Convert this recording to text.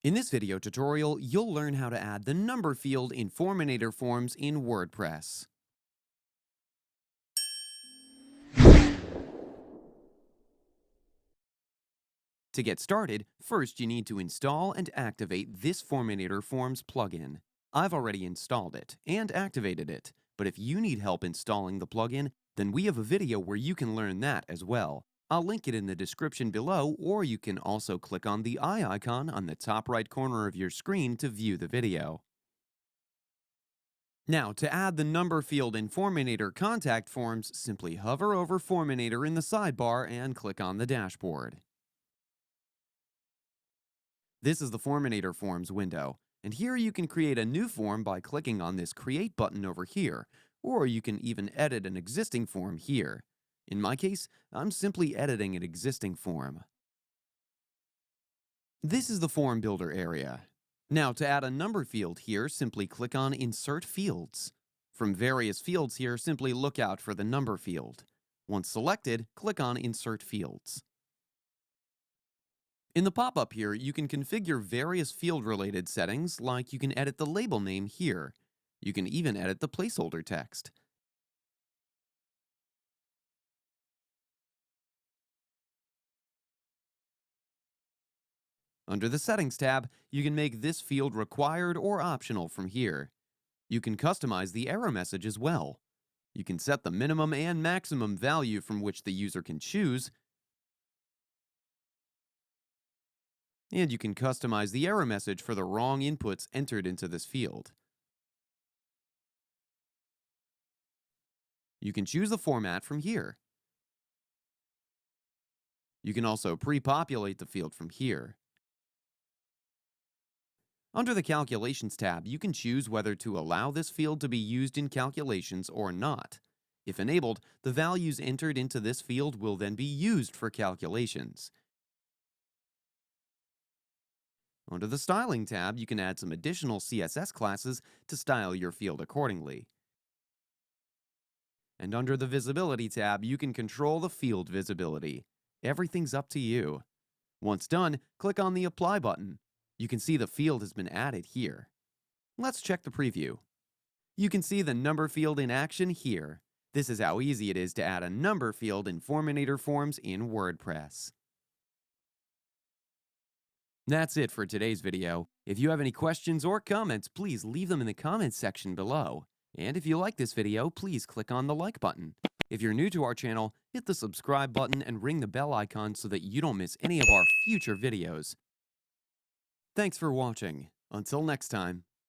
In this video tutorial, you'll learn how to add the number field in Forminator forms in WordPress. To get started, first you need to install and activate this Forminator Forms plugin. I've already installed it and activated it, but if you need help installing the plugin, then we have a video where you can learn that as well. I'll link it in the description below, or you can also click on the eye icon on the top right corner of your screen to view the video. Now, to add the number field in Forminator contact forms, simply hover over Forminator in the sidebar and click on the dashboard. This is the Forminator Forms window, and here you can create a new form by clicking on this Create button over here, or you can even edit an existing form here. In my case, I'm simply editing an existing form. This is the Form Builder area. Now, to add a number field here, simply click on Insert Fields. From various fields here, simply look out for the number field. Once selected, click on Insert Fields. In the pop-up here, you can configure various field-related settings, like you can edit the label name here. You can even edit the placeholder text. Under the Settings tab, you can make this field required or optional from here. You can customize the error message as well. You can set the minimum and maximum value from which the user can choose, and you can customize the error message for the wrong inputs entered into this field. You can choose the format from here. You can also pre-populate the field from here. Under the Calculations tab, you can choose whether to allow this field to be used in calculations or not. If enabled, the values entered into this field will then be used for calculations. Under the Styling tab, you can add some additional CSS classes to style your field accordingly. And under the Visibility tab, you can control the field visibility. Everything's up to you. Once done, click on the Apply button. You can see the field has been added here. Let's check the preview. You can see the number field in action here. This is how easy it is to add a number field in Forminator Forms in WordPress. That's it for today's video. If you have any questions or comments, please leave them in the comments section below. And if you like this video, please click on the like button. If you're new to our channel, hit the subscribe button and ring the bell icon so that you don't miss any of our future videos. Thanks for watching. Until next time.